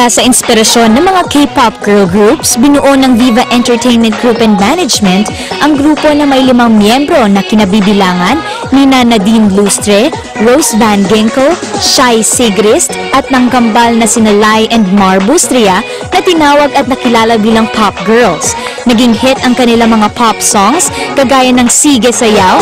Mula sa inspirasyon ng mga K-pop girl groups, binuo ng Viva Entertainment Group and Management ang grupo na may 5 miyembro na kinabibilangan ni Nadine Lustre, Rose Van Ginkel, Shai Sigrist at ng kambal na sina Lai and Mar Bustria na tinawag at nakilala bilang pop girls. Naging hit ang kanilang mga pop songs kagaya ng Sige Sayaw,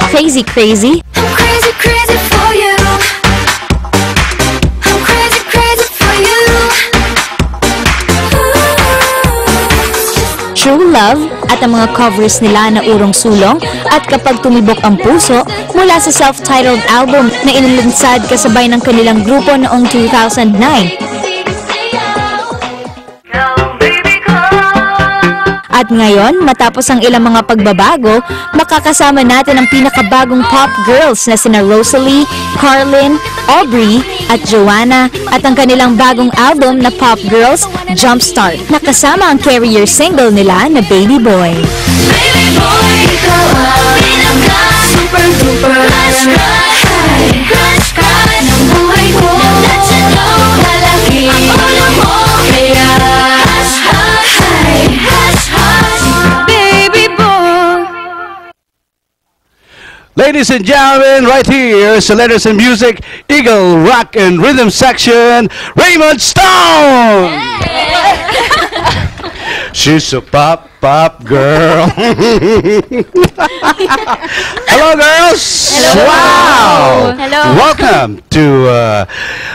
Crazy Crazy, I'm crazy, crazy for you. I'm crazy, crazy for you. True Love at ang mga covers nila na Urong Sulong at Kapag Tumibok ang Puso mula sa self-titled album na inilunsad kasabay ng kanilang grupo noong 2009. At ngayon, matapos ang ilang mga pagbabago, makakasama natin ang pinakabagong pop girls na sina Rosalie, Carlin, Aubrey at Joanna at ang kanilang bagong album na Pop Girls, Jumpstart, na kasama ang carrier single nila na Baby Boy. Baby boy, ikaw ang pinaka super duper crush crush ng buhay ko. Let you know, lalaki ang ulo mo. Kaya Ladies and gentlemen, right here sa Letters and Music, Eagle Rock and Rhythm section, Raymond Stone! She's a pop girl. Hello, girls! Hello! Wow! Hello! Welcome to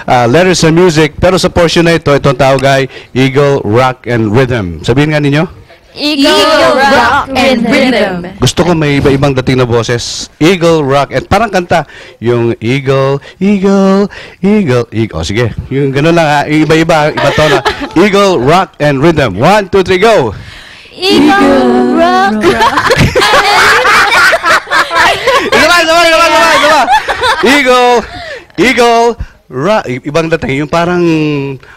Letters and Music. Pero sa portion na ito, itong tawag ay Eagle Rock and Rhythm. Sabihin nga ninyo? Eagle Rock and Rhythm. Gusto ko may iba-ibang dating na boses. Eagle Rock and parang kanta. Yung Eagle. O sige. Yung gano'n lang ha. Iba-iba. Iba to na. Eagle Rock and Rhythm. 1, 2, 3, go! Eagle Rock. Iba. Eagle Rock. Ibang dating. Yung parang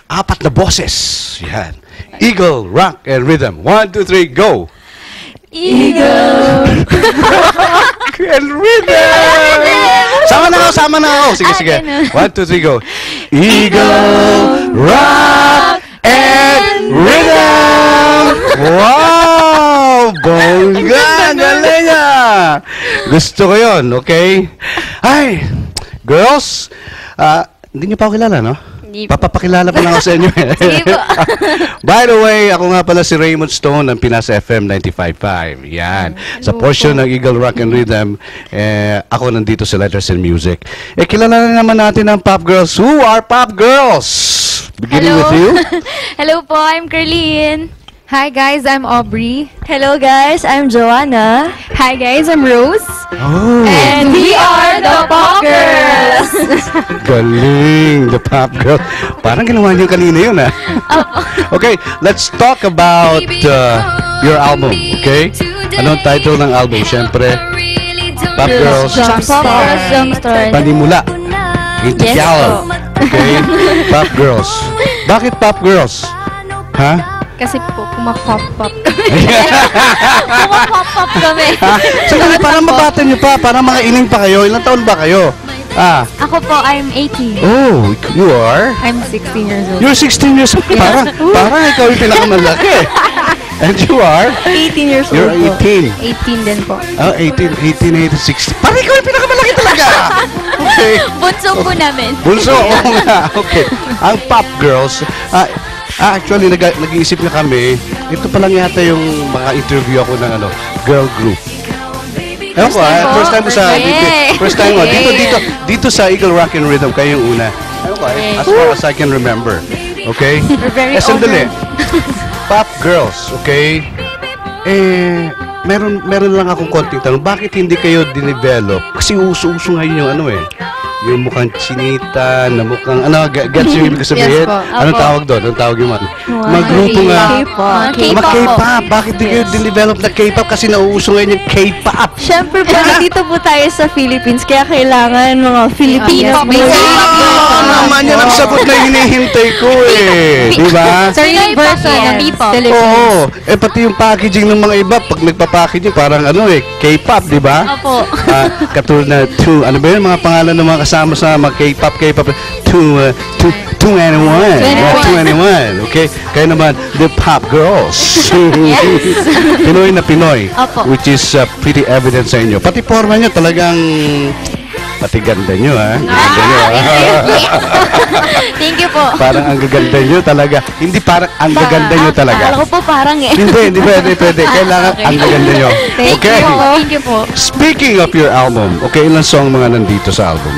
4 na boses. Yan. Eagle, Rock, and Rhythm. 1, 2, 3, go! Eagle Rock and Rhythm! Sama na ako. Sige. 1, 2, 3, go! Eagle, Rock, and Rhythm! Wow! Bongga! Galing ah! Gusto ko yun, okay? Ay, girls, hindi niyo pa ako kilala, no? Papapakilala pa lang ako sa inyo. Sige po. By the way, ako nga pala si Raymond Stone ng Pinas FM 95.5. Yan. Sa portion ng Eagle Rock and Rhythm, ako nandito sa Letters and Music. Kilala na naman natin ang pop girls. Who are pop girls? Beginning with you. Hello po, I'm Carlin. Hi guys, I'm Aubrey. Hello guys, I'm Joanna. Hi guys, I'm Rose. Oh, And we are the Pop Girls. galing. The pop girl. Parang ginawa niyo kanina yun, ha? Okay, let's talk about your album, okay? Anong title ng album? Siyempre, Pop Girls. Jumpstart. Panimula. Into Yes Gallo. Okay? Pop Girls. Bakit Pop Girls? Ha? Kasi po, pumapop-pop. Pumapop kami. Sandali, parang mabata niyo pa. Parang mga ining pa kayo. Ilang taon ba kayo? Ako po, I'm 18. Oh, you are? I'm 16 years old. You're 16 years old. Parang ikaw yung pinakamalaki. And you are? 18 years You're old 18. po. 18 din po. 18, 16. Parang ikaw yung pinakamalaki talaga. Okay. Bunso po namin. Bunso, oo nga. Okay. Ang Pop Girls, actually, nag-iisip na kami, ito pa lang yata yung mga interview ako ng girl group. Ewan ko, first time ko sa, first time ko, dito sa Eagle Rock and Rhythm, kayo yung una. Ewan ko, as far as I can remember. Okay? We're very Sandali. Pop Girls, okay? Meron lang akong konting tanong. Bakit hindi kayo dinevelop? Kasi uso-uso ngayon yung yung mukhang chinita, na mukhang, ano, gets yung ibig sabihin? Yes po. Anong tawag doon? Anong tawag yung mga grupo nga? K-pop. Mga K-pop. Bakit di kayo din-develop na K-pop? Kasi nauuso ngayon yung K-pop. Siyempre po, nandito po tayo sa Philippines, kaya kailangan mga Filipino music. Naman yan ang sagot na hinihintay ko eh. Di ba? Sa universal ng P-pop. Oo. Eh, pati yung packaging ng mga iba, pag nagpa-packaging, parang ano eh, K-pop, di ba? Opo. Katulad na ano ba yun, mga pangalan ng mga kasama sa mga K-pop, 2NE1. Okay? Kaya naman, the Pop Girls. Pinoy na Pinoy. Opo. Which is pretty evident sa inyo. Pati forma nyo talagang, pati ganda nyo, ha? Ganda nyo, ha? Thank you po. Parang ang gaganda nyo talaga. Hindi parang ang gaganda nyo talaga. Akala ko po parang eh. Hindi pwede. Kailangan ang gaganda nyo. Okay? Thank you po. Speaking of your album, okay, ilang song mga nandito sa album?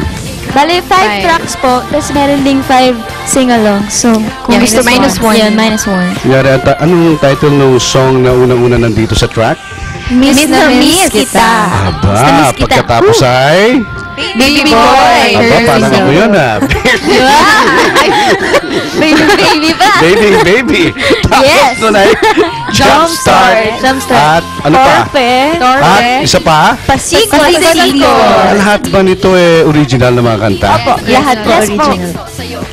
Bale, 5 tracks po, tapos meron ding 5 sing-along. So, kung Yeah, gusto minus one. Yan, -1. Yari, anong title ng song na unang-una nandito sa track? Miss na miss kita. Aba, pagkatapos ay... Baby boy. Aba, parang ako yun, ha? Baby ba? Baby. Tapos Yes. nun ay Jumpstart. Jumpstart. At ano pa? Torpe. At isa pa? Pasiko. Lahat ba nito eh original na mga kanta? Opo, lahat po Yes po. original.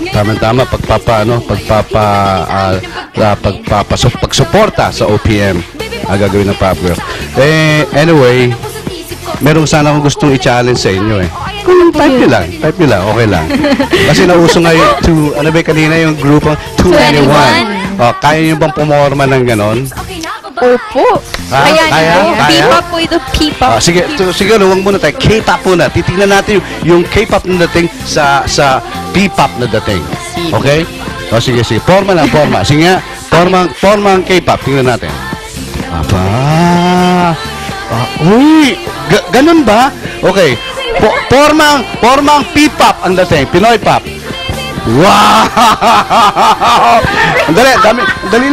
Tama-tama, pagsuporta sa OPM ang gagawin ng Pop Girl. Anyway, merong sana akong gustong i-challenge sa inyo eh. Type nyo lang, okay lang. Kasi nauso nga yung ano ba kanina yung grupo 2NE1. Oh, kaya nyo bang pumorma ng ganon? Opo. Kaya? P-pop po ito, P-pop. Sige, siguro huwag muna tayo. K-pop muna. Titingnan natin yung K-pop na dating sa P-pop na dating. Okay? O sige. Forma. Sige nga, forma ang K-pop. Tingnan natin. Aba. Uy! Ganun ba? Okay. Forma ang P-pop ang dating. Pinoy pop. Wow! Dali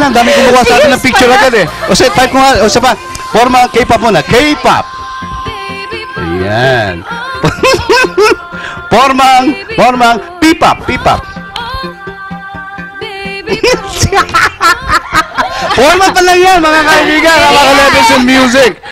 kumuha sa atin ng picture agad eh. O sige, type ko nga. O pa. Forma ang K-pop muna. K-pop. Ayan. Forma ang P-pop. Forma pa lang yan, mga kaibigan. Mga ka-levels in music.